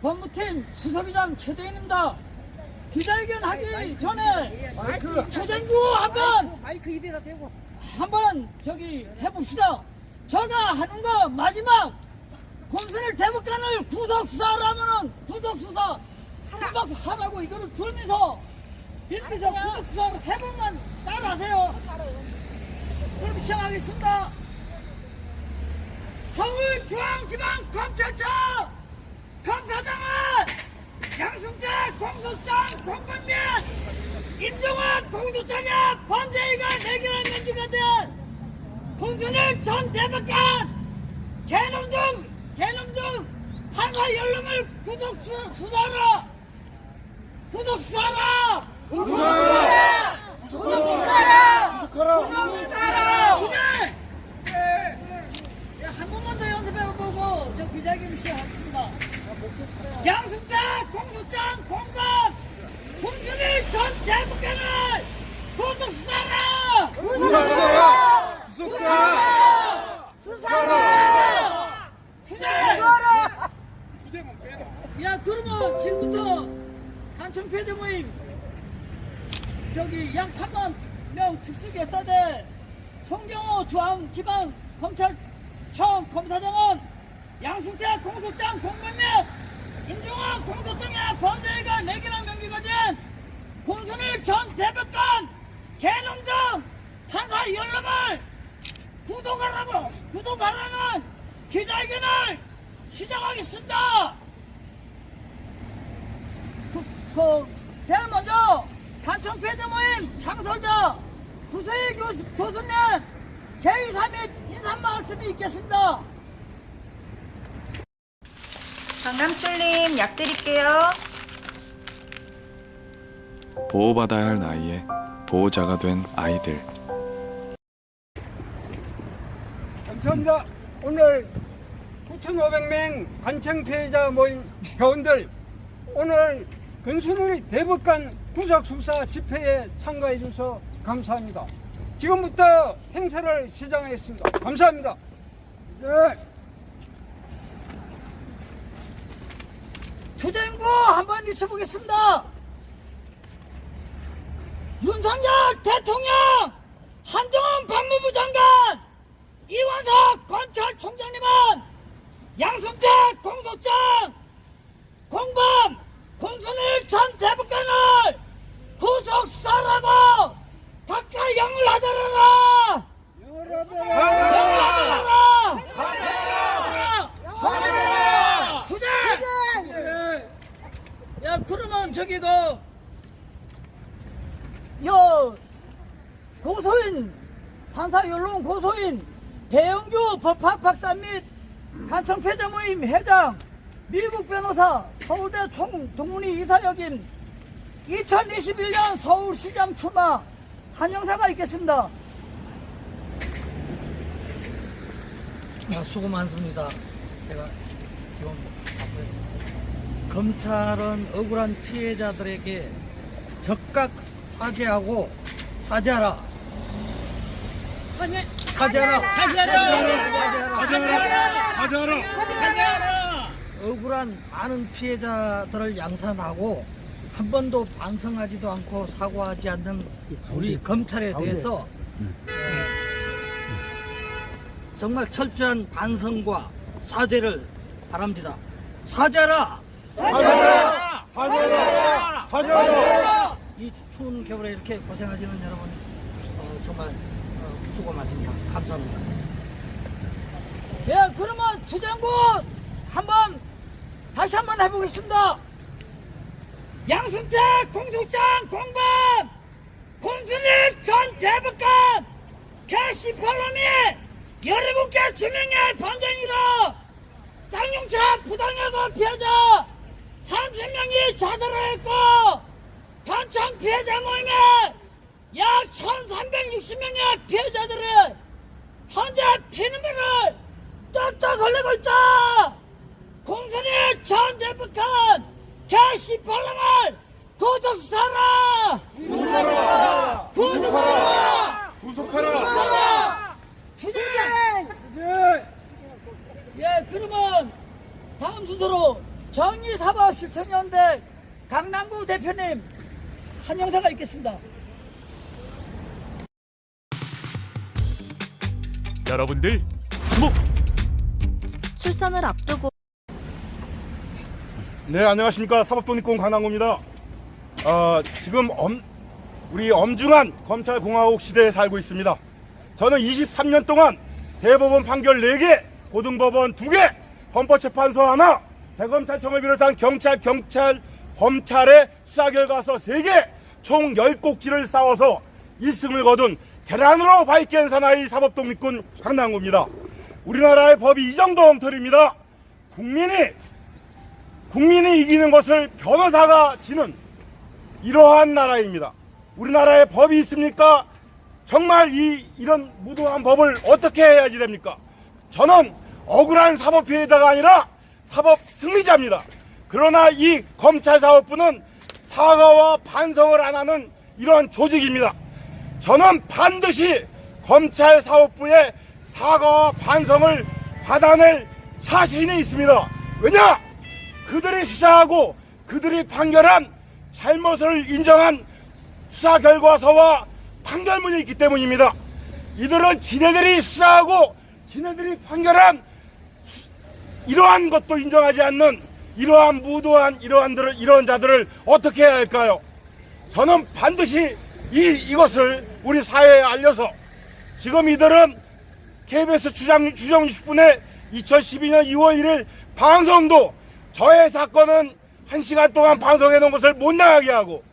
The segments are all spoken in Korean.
법무팀 수석이장 최대인입니다. 기자회견 하기 전에 조정구 한번 저기 해봅시다. 제가 하는 거 마지막 공선일 대법관을 구속수사하라면은 구속수사하라고 이거를 들면서 일비서 구속수사를 세 번만 따라하세요. 그럼 시작하겠습니다. 서울중앙지방검찰청 검사장은 양승태 공소장 공범 및 임종원 공소장의 범죄가 내견한 면제가 된 공선일 전 대법관 개놈 등 판사 연름을 구속수사하라. 한 번만 더 연습해보고 저 기자회견 시작하겠습니다. 양승태 공소장 공범 공순일 전 대법관을 구속수사하라. 야, 그러면 지금부터 단청 폐대 모임 저기 약 3만 명 특수교사대 송경호 중앙지방검찰청 검사장은 양승태 공소장 공범 및 임종원 공소장의 범죄가 내견한 명기가 된 공순일 전 대법관 개놈 등 판사 연름을 구속하라는 기자회견을 시작하겠습니다. 제일 먼저 단청 폐대 모임 창설자 구세희 교수님 제2, 3일 인사 말씀이 있겠습니다. 강남출님 약 드릴게요. 보호받아야 할 나이에 보호자가 된 아이들. 감사합니다. 오늘 9,500명 단청 피해자 모임 회원들 오늘 권순일 대법관 구속수사 집회에 참가해 주셔서 감사합니다. 지금부터 행사를 시작하겠습니다. 감사합니다. 네. 투쟁구 한번 외쳐보겠습니다. 윤석열 대통령, 한동훈 법무부 장관, 이완석 검찰총장님은 양승태 공소장 공범 공순일 전 대법관을 구속수사하라고 각각 영을 하더라. 투쟁! 야, 그러면 저기 고소인 판사 연론 고소인 배영규 법학 박사 및 단청 폐자 모임 회장 미국 변호사 서울대 총동문위 이사 역임 2021년 서울시장 출마 한영사가 있겠습니다. 수고 많습니다. 제가 지금 검찰은 억울한 피해자들에게 적극 사죄하라. 억울한 많은 피해자들을 양산하고 한 번도 반성하지도 않고 사과하지 않는 우리 검찰에 대해서 정말 철저한 반성과 사죄를 바랍니다. 사죄하라! 이 추운 겨울에 이렇게 고생하시는 여러분 정말 수고 많습니다. 감사합니다. 예, 그러면 투쟁구 다시 한번 해보겠습니다. 양승태 공소장 공범 공순일 전 대법관 개시팔놈이 17개 주명의 범죄인으로 쌍용차 부당해고 피해자 30명이 자살을 했고 단청 피해자 모임에 약 1360명의 피해자들이 현재 피눈물을 뚝뚝 흘리고 있다. 공순일 전 대법관 개시팔놈을 구속수사하라. 구속하라. 투쟁. 예, 그러면 다음 순서로 정의사법실천연대 강남구 대표님 한 영사가 있겠습니다. 여러분들 주목! 출산을 앞두고 네, 안녕하십니까. 사법독립군 강남구입니다. 지금 우리 엄중한 검찰공화국 시대에 살고 있습니다. 저는 23년 동안 대법원 판결 4개, 고등법원 2개, 헌법재판소 하나, 대검찰청을 비롯한 검찰의 수사결과서 3개, 총 10꼭지를 쌓아서 1승을 거둔 계란으로 밝게 한 사나이 사법독립군 강남구입니다. 우리나라의 법이 이 정도 엉터리입니다. 국민이 이기는 것을 변호사가 지는 이러한 나라입니다. 우리나라에 법이 있습니까? 정말 이런 무도한 법을 어떻게 해야지 됩니까? 저는 억울한 사법 피해자가 아니라 사법 승리자입니다. 그러나 이 검찰사법부는 사과와 반성을 안 하는 이러한 조직입니다. 저는 반드시 검찰사법부의 사과와 반성을 받아낼 자신이 있습니다. 왜냐? 그들이 수사하고 그들이 판결한 잘못을 인정한 수사 결과서와 판결문이 있기 때문입니다. 이들은 지네들이 수사하고 지네들이 판결한 이러한 것도 인정하지 않는 이러한 무도한 이러한 자들을 어떻게 해야 할까요? 저는 반드시 이것을 우리 사회에 알려서 지금 이들은 KBS 주정 60분에 2012년 2월 1일 방송도 저의 사건은 1시간 동안 방송해 놓은 것을 못 나가게 하고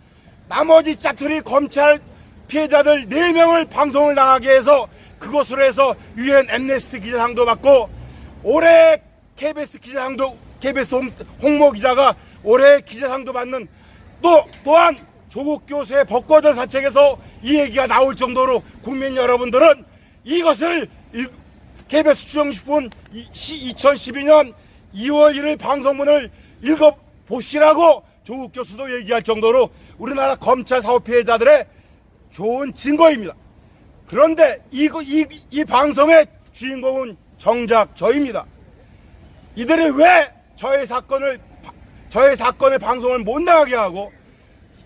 나머지 짜투리 검찰 피해자들 4명을 방송을 나가게 해서 그것으로 해서 UN 엠네스티 기자상도 받고 올해 KBS 홍모 기자가 올해 기자상도 받는 또한 조국 교수의 벚꽃을 사책에서 이 얘기가 나올 정도로 국민 여러분들은 이것을 KBS 주정식품 2012년 2월 1일 방송문을 읽어보시라고 조국 교수도 얘기할 정도로 우리나라 검찰 사법 피해자들의 좋은 증거입니다. 그런데 이 방송의 주인공은 정작 저입니다. 이들이 왜 저의 사건의 방송을 못 나가게 하고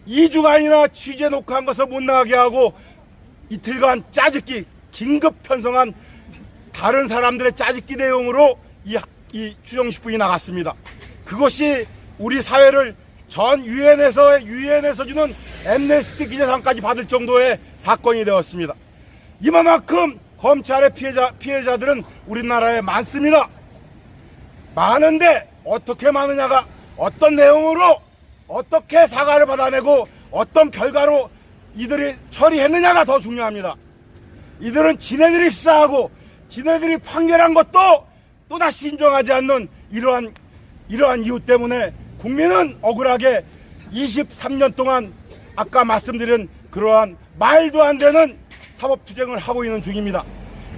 2주간이나 취재 녹화한 것을 못 나가게 하고 이틀간 짜집기 긴급 편성한 다른 사람들의 짜집기 내용으로 이 추정식분이 나갔습니다. 그것이 우리 사회를 전 유엔에서 주는 엠네스티 기자상까지 받을 정도의 사건이 되었습니다. 이만큼 검찰의 피해자들은 우리나라에 많습니다. 많은데 어떻게 많으냐가 어떤 내용으로 어떻게 사과를 받아내고 어떤 결과로 이들이 처리했느냐가 더 중요합니다. 이들은 지네들이 수사하고 지네들이 판결한 것도 또다시 인정하지 않는 이러한 이유 때문에 국민은 억울하게 23년 동안 아까 말씀드린 그러한 말도 안 되는 사법투쟁을 하고 있는 중입니다.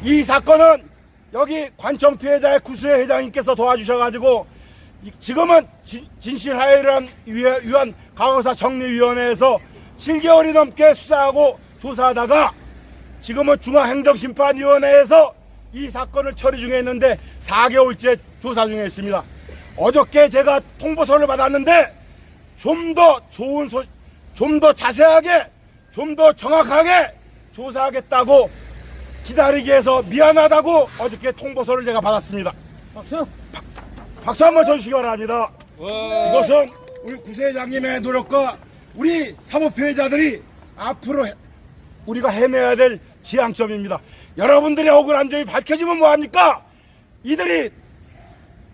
이 사건은 여기 관청 피해자의 구수의 회장님께서 도와주셔가지고 지금은 진실화해를 위한 강화사 정리위원회에서 7개월이 넘게 수사하고 조사하다가 지금은 중앙행정심판위원회에서 이 사건을 처리 중에 있는데 4개월째 조사 중에 있습니다. 어저께 제가 통보서를 받았는데 좀 더 자세하게 좀 더 정확하게 조사하겠다고 기다리게 해서 미안하다고 어저께 통보서를 제가 받았습니다. 박수 한번 쳐주시기 바랍니다. 이것은 우리 구세장님의 노력과 우리 사법피해자들이 앞으로 우리가 해내야 될 지향점입니다. 여러분들의 억울한 점이 밝혀지면 뭐합니까? 이들이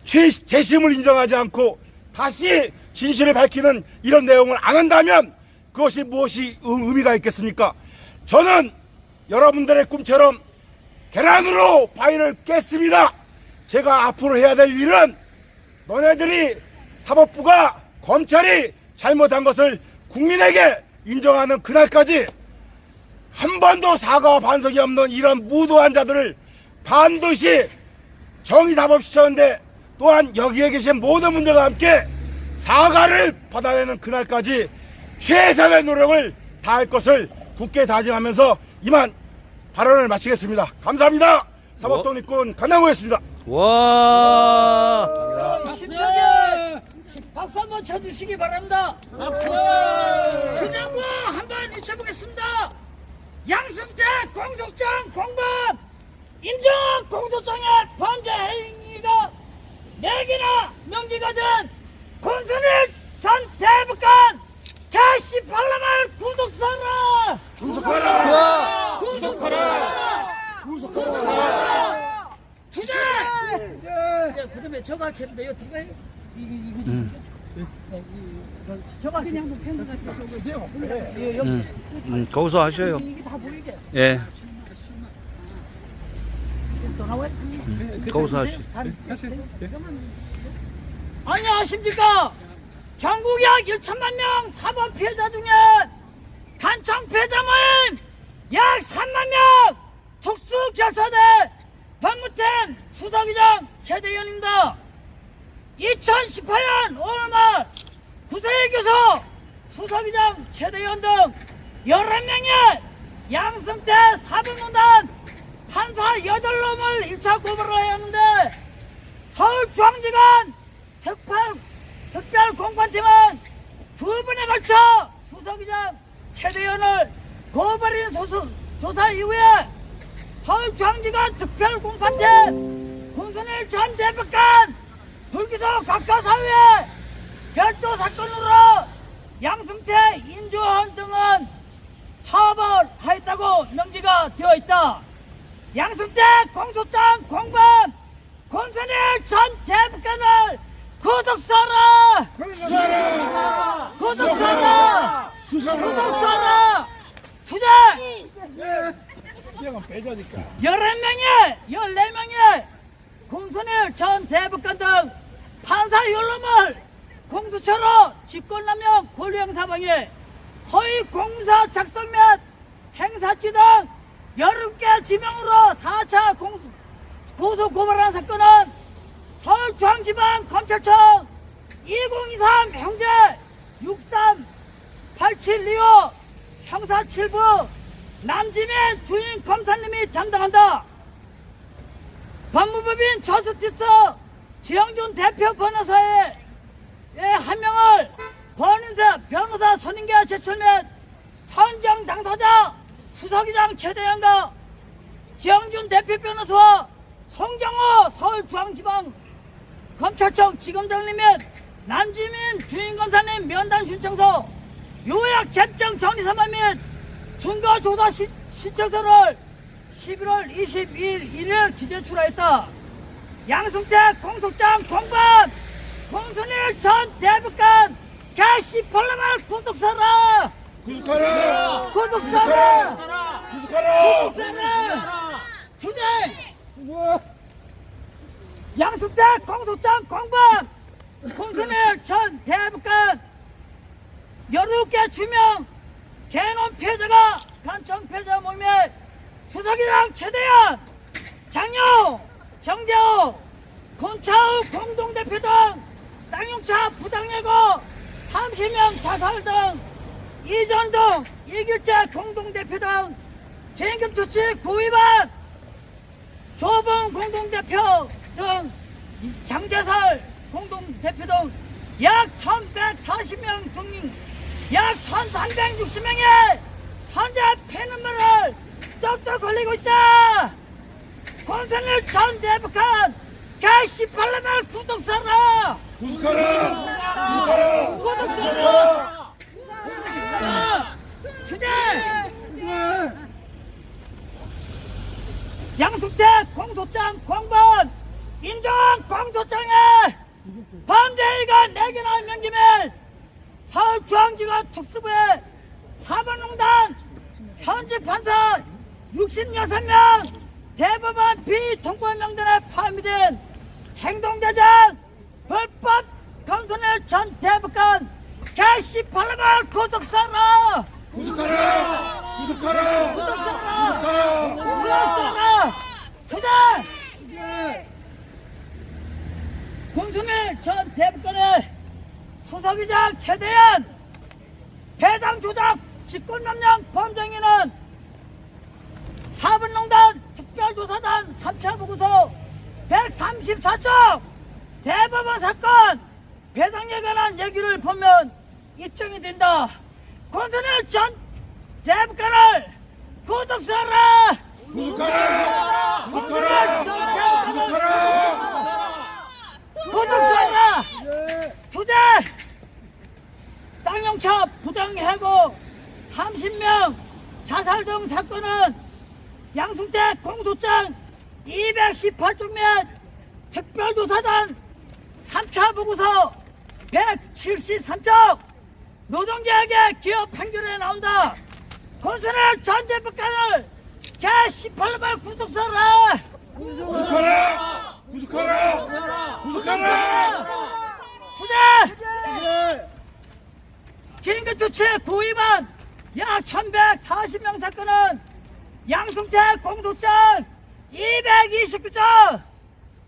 재심을 인정하지 않고 다시 진실을 밝히는 이런 내용을 안 한다면 그것이 무엇이 의미가 있겠습니까? 저는 여러분들의 꿈처럼 계란으로 바위를 깼습니다. 제가 앞으로 해야 될 일은 너네들이 사법부가 검찰이 잘못한 것을 국민에게 인정하는 그날까지 한 번도 사과와 반성이 없는 이런 무도한 자들을 반드시 정의사법시켰는데 또한 여기에 계신 모든 분들과 함께 사과를 받아내는 그날까지 최선의 노력을 다할 것을 굳게 다짐하면서 이만 발언을 마치겠습니다. 감사합니다. 사법독립군 강남구였습니다. 와. 힘차게 한번 쳐주시기 바랍니다. 투쟁과 한번 외쳐보겠습니다. 양승태 공소장 공범 임종원 공소장의 범죄 행위가 4개나 명기가 된 권순일 전 대법관 개18년을 구속하라! 구속하라! 구속하라! 투쟁! 그 다음에 저거 할 차례인데 이거 들어가요? 이거 저거 그냥 뭐 펜도 같이 거기서 하셔요. 이게 다 보이게 예, 또 나와요? 거기서 하시. 안녕하십니까? 전국 약 1천만 명 사법 피해자 중에 간청 피해자 모임 약 3만 명 특수결사대 법무팀 수사기장 최대현입니다. 2018년 5월 말 구세교서 수사기장 최대현 등 11명의 양승태 사법농단 판사 8놈을 1차 고발을 하였는데 서울중앙지검 특별공판팀은 2번에 걸쳐 수사기장 최대현을 고발인 조사 이후에 서울중앙지검 특별공판팀 권순일 전 대법관 불기소 각하사회에 별도 사건으로 양승태, 임종원 등은 처벌하였다고 명기가 되어 있다. 양승태 공소장 공범 권순일 전 대법관을 구속하라! 구속하라! 구속하라! 투쟁! 14명의 권순일 전 대법관 등 판사 윤놈을 공수처로 직권남용 권리행사방해 허위 공사 작성 및 행사치 등 11개 지명으로 4차 고소 고발한 사건은 서울중앙지방검찰청 2023 형제 638725 형사 7부 남지민 주임 검사님이 담당한다. 법무법인 저스티스 지영준 대표 변호사의 한 명을 변호사 선임계 제출 및 선정 당사자 수사기장 최대현과 지영준 대표 변호사와 송정호 서울중앙지방 검찰청 지검장님 및 남지민 주임검사님 면담 신청서 요약 재정 정리서만 및 증거조사 신청서를 11월 22일 1일 기재출하였다. 양승태 공소장 공범 권순일 전 대법관 개18년을 구속하라! 구속하라! 구속하라! 구속하라! 투쟁! 양승태 공소장 공범 권순일 전 대법관 17개 주명 개놈 피해자가 간청 피해자 모임에 수사기장 최대현, 장효, 정재호, 권차우 공동대표 등 쌍용차 부당예고 30명 자살 등 이전 등 이길제 공동대표 등 재임금조치 구위반 조봉 공동대표 등 장재설 공동대표 등 약 1140명 등 약 1360명의 현재 피눈물을 똑똑 걸리고 있다. 권순일 전 대법관 개18년을 구속하라! 구속하라! 구속하라! 투쟁! 양승태 공소장 공범 임종원 공소장에 범죄가 4개나 명기면 서울중앙지검 특수부의 사법농단 현지 판사 66명 대법원 비통보 명단에 포함된 행동대장 불법 권순일 전 대법관 개18년을 구속하라! 구속하라! 구속하라! 구속하라! 구속하라! 투쟁! 권순일 전 대법관의 수사기장 최대한 배당 조작 직권남용 범죄행위는 사법농단 특별조사단 3차 보고서 134쪽 대법원 사건 배당에 관한 이러한 얘기를 보면 입증이 된다. 권순일 전 대법관을 구속하라! 구속하라! 권순일 전 대법관을 구속하라! 투제! 쌍용차 부당해고 30명 자살 등 사건은 양승태 공소장 218쪽 및 특별조사단 3차 보고서 173쪽 노동계약의 기업 판결에 나온다. 권순일 전 대법관을 개 18발 구속하라! 구속하라! 구속하라! 구속하라! 투제! 긴급 조치 구위반 약 1140명 사건은 양승태 공소장 229조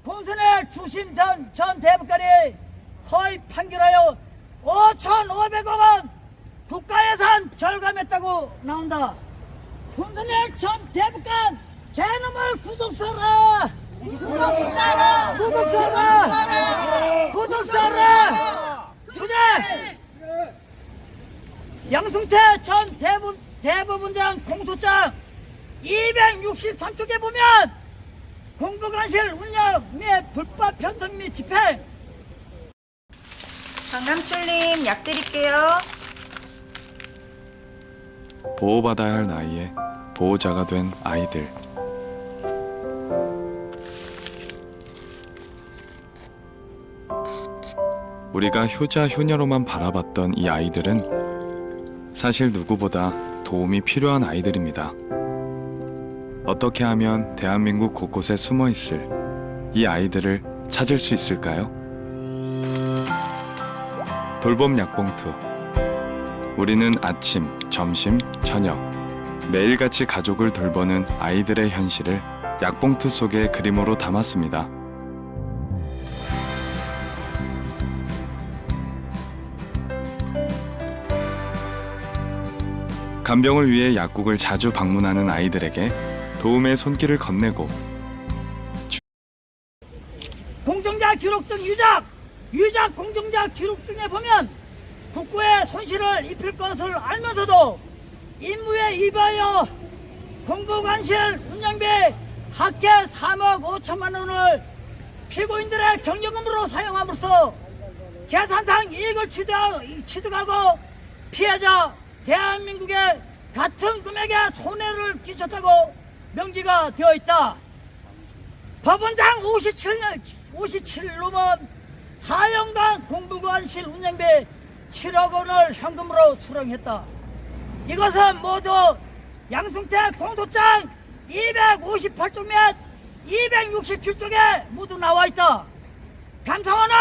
권순일 주심 전 대법관이 허위 판결하여 5,500억 원 국가예산 절감했다고 나온다. 권순일 전 대법관 개놈을 구속하라! 구속하라! 구속하라! 구속하라! 투제! 양승태 전 대법원장 공소장 263쪽에 보면 공보관실 운영 및 불법 편성 및 집행 강남출님 약 드릴게요. 보호받아야 할 나이에 보호자가 된 아이들. 우리가 효자 효녀로만 바라봤던 이 아이들은 사실 누구보다 도움이 필요한 아이들입니다. 어떻게 하면 대한민국 곳곳에 숨어 있을 이 아이들을 찾을 수 있을까요? 돌봄 약봉투. 우리는 아침, 점심, 저녁 매일같이 가족을 돌보는 아이들의 현실을 약봉투 속에 그림으로 담았습니다. 간병을 위해 약국을 자주 방문하는 아이들에게 도움의 손길을 건네고 공정자 기록 등 유작 공정자 기록 등에 보면 국고에 손실을 입힐 것을 알면서도 임무에 위반하여 공보관실 운영비 합계 3억 5천만 원을 피고인들의 경영금으로 사용함으로써 재산상 이익을 취득하고 피해자 대한민국에 같은 금액의 손해를 끼쳤다고 명기가 되어 있다. 법원장 57놈은 4년간 공보관실 운영비 7억 원을 현금으로 수령했다. 이것은 모두 양승태 공소장 258쪽 및 267쪽에 모두 나와 있다. 감사원은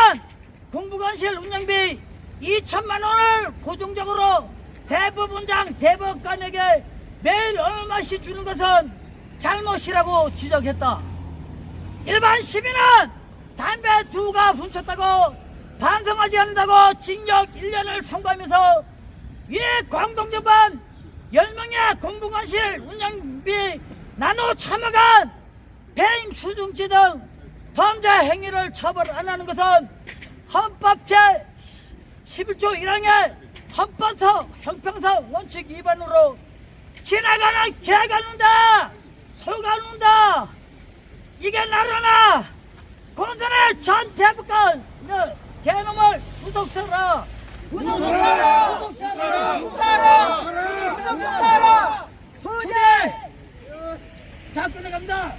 공보관실 운영비 2천만 원을 고정적으로 대법원장 대법관에게 매일 얼마씩 주는 것은 잘못이라고 지적했다. 일반 시민은 담배 2가 훔쳤다고 반성하지 않는다고 징역 1년을 선고하면서 위 공동정반 10명의 공보관실 운영비 나눠 참여간 배임 수중지 등 범죄 행위를 처벌 안 하는 것은 헌법 제11조 1항의 헌법상 형평성 원칙 위반으로 지나가는 개가 눈다 소가 눈다. 이게 나라나. 권순일 전 대법관 너 개놈을 구속하라. 구속하라. 구속하라. 구속하라. 구속하라. 후대. 다 끝내갑니다.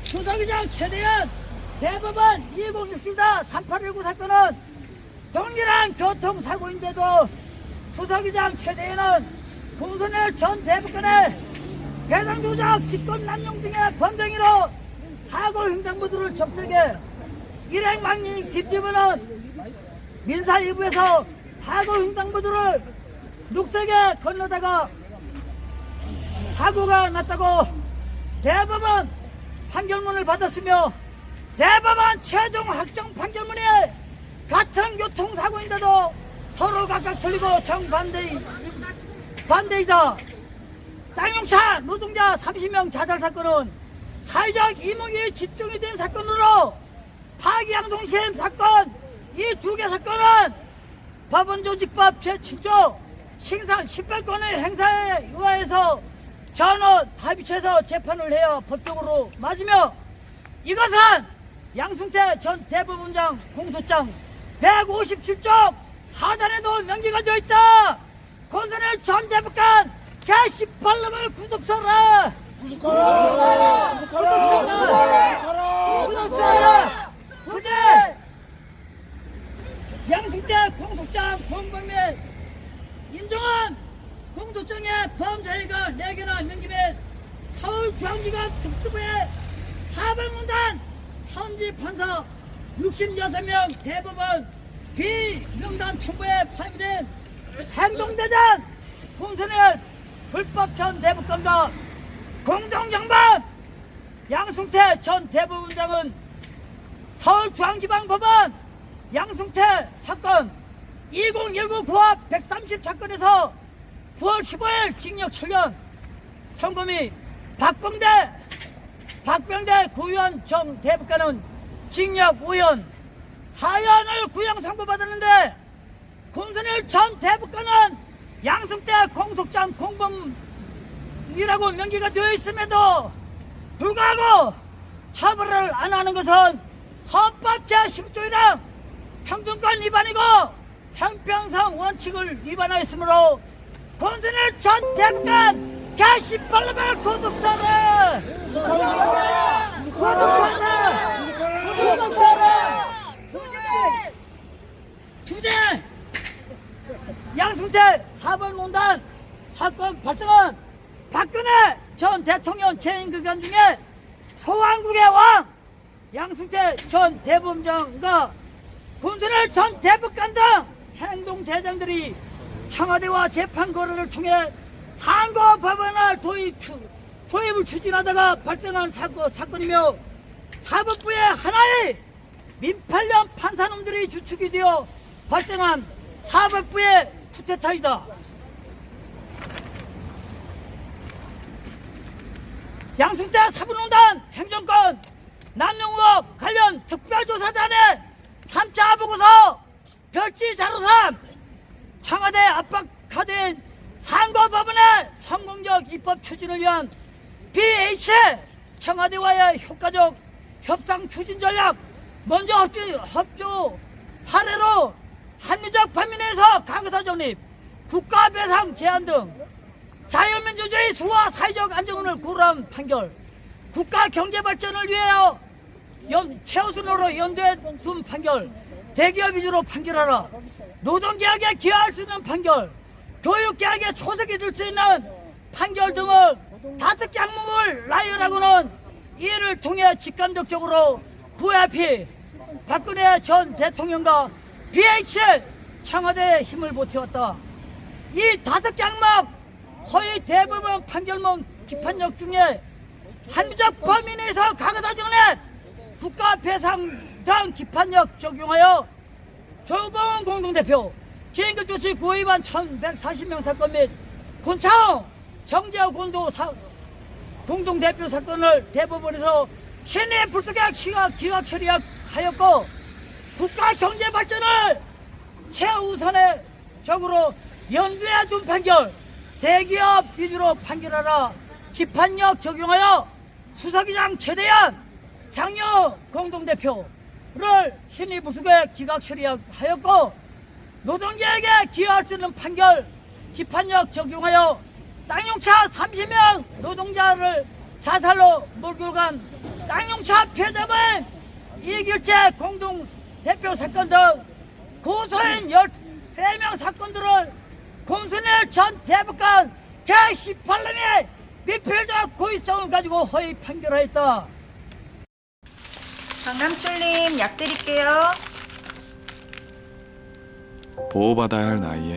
수석의장 최대한 대법원 2064-3819 사건은 동일한 교통사고인데도 수석의장 최대한은 권순일 전 대법관의 배당조작, 직권남용 등의 범죄행위로 사고 횡단보도를 접촉해 일행망님 김지문은 민사 2부에서 사고 횡단보도를 녹색에 건너다가 사고가 났다고 대법원 판결문을 받았으며 대법원 최종 확정 판결문이 같은 교통사고인데도 서로 각각 틀리고 정반대이다. 쌍용차 노동자 30명 자살 사건은 사회적 이목이 집중이 된 사건으로 파기양동심 사건 이 2개 사건은 법원조직법 제7조 신상 18건의 행사에 의하여서 전원 합의체에서 재판을 해야 법적으로 맞으며 이것은 양승태 전 대법원장 공소장 157쪽 하단에도 명기가 되어 있다. 권선일 전 대법관 개18놈을 구속하라. 구속하라. 부재 양승태 공소장 공범 및 임종원 공소장의 범죄가 4개나 명기 및 서울중앙지검 특수부의 사법문단 현지 판사 66명 대법원 비명단 통보에 파기된 행동대장 공선일 불법 전 대법관과 공동정범 양승태 전 대법원장은 서울중앙지방법원 양승태 사건 2019 고압 130 사건에서 9월 15일 징역 7년 선고미 박병대 고유한 전 대법관은 징역 5년 4년을 구형 선고받았는데 공선일 전 대법관은 양승태 공소장 공범이라고 명기가 되어 있음에도 불구하고 처벌을 안 하는 것은 헌법 제10조이랑 평등권 위반이고 형평성 원칙을 위반하였으므로 권선일 전 대법관 개18놈을 구속하라. 구속하라. 투제 양승태 사법농단 사건 발생은 박근혜 전 대통령 재임 기간 중에 소왕국의 왕 양승태 전 대법원장과 권선일 전 대법관 등 행동대장들이 청와대와 재판 거래를 통해 상고 법원을 도입을 추진하다가 발생한 사건이며 사법부의 하나의 민팔령 판사놈들이 주축이 되어 발생한 사법부의 쿠데타이다. 양승태 사법농단 행정권 남용 의혹 관련 특별조사단의 3차 보고서 별지 자료 3 청와대 압박카드인 상고법원의 성공적 입법 추진을 위한 BH 청와대와의 효과적 협상 추진 전략 먼저 협조 사례로 합리적 범위 내에서 강사 정립, 국가 배상 제한 등 자유민주주의 수와 사회적 안정을 고려한 판결, 국가 경제 발전을 위하여 최우선으로 연대해 둔 판결, 대기업 위주로 판결하라, 노동계약에 기여할 수 있는 판결, 교육계약에 초석이 될 수 있는 판결 등을 5개 항목을 나열하고는 이를 통해 직간접적으로 VIP 박근혜 전 대통령과 BH 청와대에 힘을 보태웠다. 이 5개 항목 허위 대법원 판결문 기판력 중에 합리적 범위 내에서 가거다 정립 국가 배상 등 기판력 적용하여 조봉원 공동대표 기행급 조치 구의반 1140명 사건 및 권창호 정재호 공동대표 사건을 대법원에서 신의 불속약 기각 처리하였고 국가 경제 발전을 최우선적으로 연구해 둔 판결, 대기업 위주로 판결하라 기판력 적용하여 수사기장 최대한 장려 공동대표를 신의 불속약 기각 처리하였고 노동계에게 기여할 수 있는 판결 기판력 적용하여 쌍용차 30명 노동자를 자살로 몰고 간 쌍용차 폐점의 이길제 공동대표 사건 등 고소인 13명 사건들을 권선일 전 대법관 개18놈이 미필적 고의성을 가지고 허위 판결하였다. 강남출님 약 드릴게요. 보호받아야 할 나이에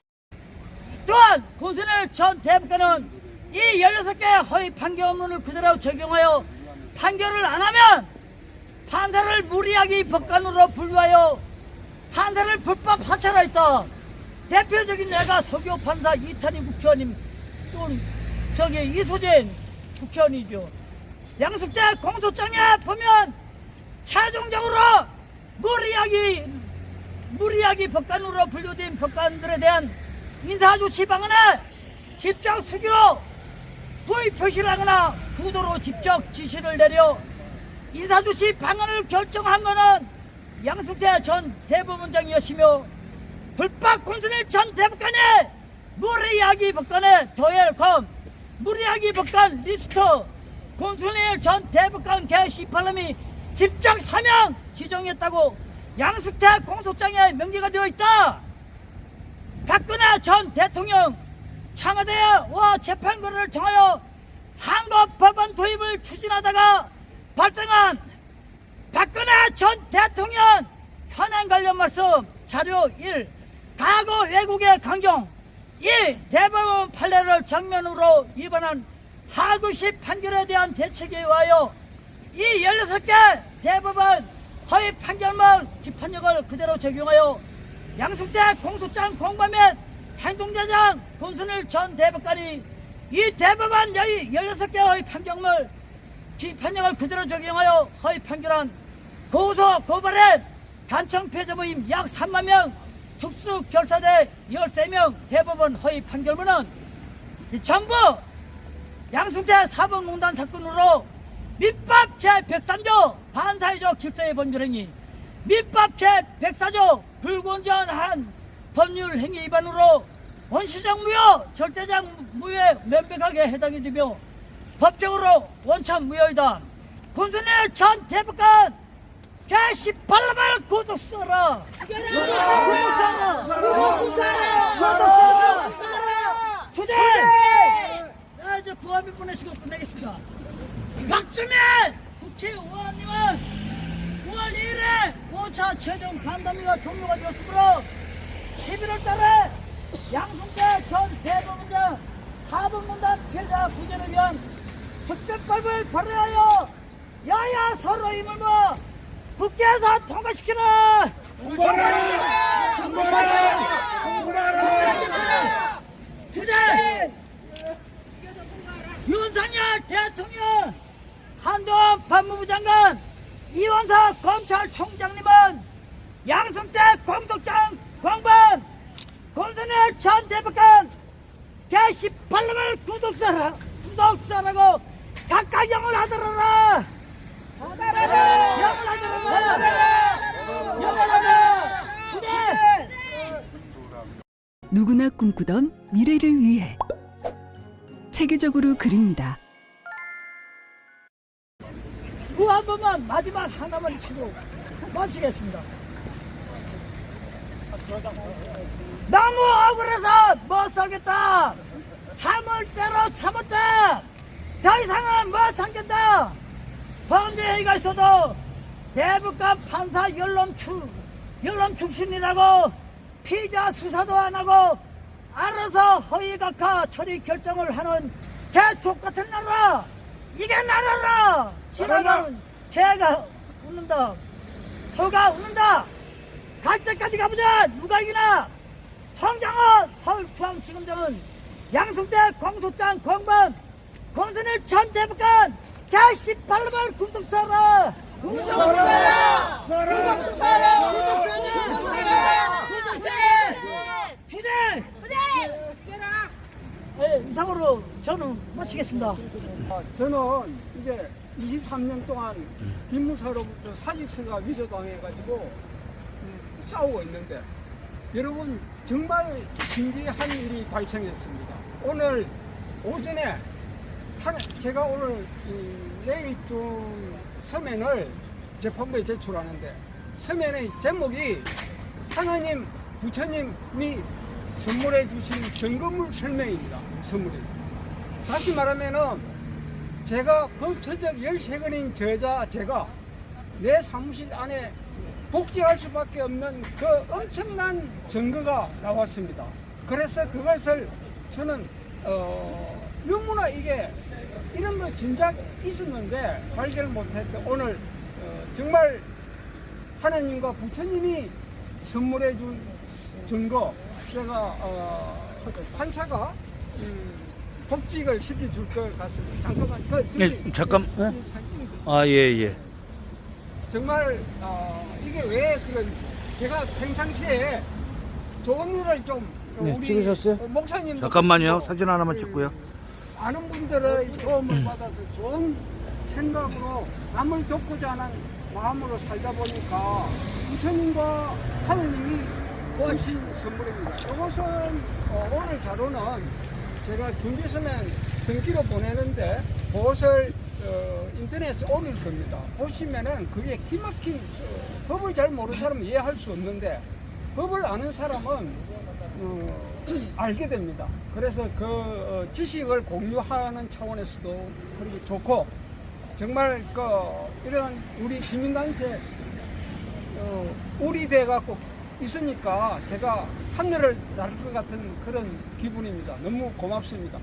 또한 권선일 전 대법관은 이 16개 허위 판결문을 그대로 적용하여 판결을 안 하면 판사를 무리하게 법관으로 분류하여 판사를 불법 사찰하였다. 대표적인 예가 서교 판사 이탄희 국회의원님 또는 이소진 국회의원이죠. 양승태 공소장에 보면 최종적으로 무리하기 법관으로 분류된 법관들에 대한 인사조치 방안에 직접 수기로 부의 표시를 하거나 구도로 직접 지시를 내려 인사조치 방안을 결정한 것은 양승태 전 대법원장이었으며 불법 권순일 전 대법관이 무리하기 법관에 더헬컴 무리하기 법관 리스트 권순일 전 대법관 게시판람이 직접 사명 지정했다고 양승태 공소장에 명기가 되어 있다. 박근혜 전 대통령 청와대와 재판거래를 통하여 상급 법안 도입을 추진하다가 발생한 박근혜 전 대통령 현안 관련 말씀 자료 1 과거 왜곡의 강경 2 대법원 판례를 정면으로 위반한 하구식 판결에 대한 대책에 의하여 이 16개 대법원 허위 판결문 기판력을 그대로 적용하여 양승태 공소장 공범 및 행동대장 권순일 전 대법관이 이 대법원 16개 허위 판결문 기판력을 그대로 적용하여 허위 판결한 고소 고발인 단청 피해자 모임 약 3만 명 특수 결사대 13명 대법원 허위 판결문은 이 정부 양승태 사법농단 사건으로 민법 제103조 반사회적 질서의 법률 행위 민법 제104조 불건전한 법률 행위 위반으로 원시적 무효 절대적 무효에 명백하게 해당이 되며 법적으로 원천 무효이다. 권순일 전 대법관 제18을 구속시켜라. 투쟁! 이제 부합이 보내시고 끝내겠습니다. 박주민 국회의원님은 9월 2일에 5차 최종 간담회가 종료가 되었으므로 11월 달에 양승태 전 대법원장 사법농단 피해자 구제를 위한 특별법을 발의하여 야야 서로 힘을 모아 국회에서 통과시키라! 투쟁! 윤석열 대통령, 한동훈 법무부 장관, 이원석 검찰총장님은 양승태 공소장 공범 권순일 전 대법관 제18놈을 구속사라고 각각 영을 하더라. 영을 하더라. 투쟁! 누구나 꿈꾸던 미래를 위해 체계적으로 그립니다. 그 한 번만 마지막 하나만 치고 마치겠습니다. 너무 억울해서 못 살겠다. 참을 대로 참았다. 더 이상은 못 참겠다. 범죄회의가 있어도 대법관 판사 연론 출신이라고 피의자 수사도 안 하고 알아서 허위각하 처리 결정을 하는 개족 같은 나라. 이게 나라라. 지나가는 개가 웃는다. 소가 웃는다. 갈 때까지 가보자. 누가 이기나. 성장호 서울중앙지검장은 양승태 공소장 공범 권순일 전 대법관 제18놈을 구속사라. 구속사라. 구속사라. 투쟁. 네, 이상으로 저는 마치겠습니다. 저는 이제 23년 동안 뒷무사로부터 사직서가 위조당해가지고 싸우고 있는데 여러분 정말 신기한 일이 발생했습니다. 오늘 오전에 제가 오늘 내일쯤 서면을 재판부에 제출하는데 서면의 제목이 하나님 부처님이 선물해 주신 증거물 설명입니다. 선물이. 다시 말하면은 제가 법처적 13건인 저자 제가 내 사무실 안에 복직할 수밖에 없는 그 엄청난 증거가 나왔습니다. 그래서 그것을 저는 너무나 이게 이런 거 진작 있었는데 발견을 못했던 오늘 정말 하나님과 부처님이 선물해 준 증거 제가 판사가 복직을 시켜줄 것 같습니다. 잠깐만 잠깐. 아, 예. 정말 이게 왜 그런지 제가 평상시에 좋은 일을 좀 우리 찍으셨어요? 목사님 잠깐만요. 사진 하나만 찍고요. 아는 분들의 도움을 받아서 좋은 생각으로 남을 돕고자 하는 마음으로 살다 보니까 부처님과 하느님이 주신 선물입니다. 이것은 오늘 자료는 제가 준비서는 등기로 보내는데 그것을 인터넷에 올릴 겁니다. 보시면은 그게 기막힌 법을 잘 모르는 사람은 이해할 수 없는데 법을 아는 사람은 알게 됩니다. 그래서 그 지식을 공유하는 차원에서도 그렇게 좋고 정말 이런 우리 시민단체 우리 돼 갖고 있으니까 제가 하늘을 날 것 같은 그런 기분입니다. 너무 고맙습니다.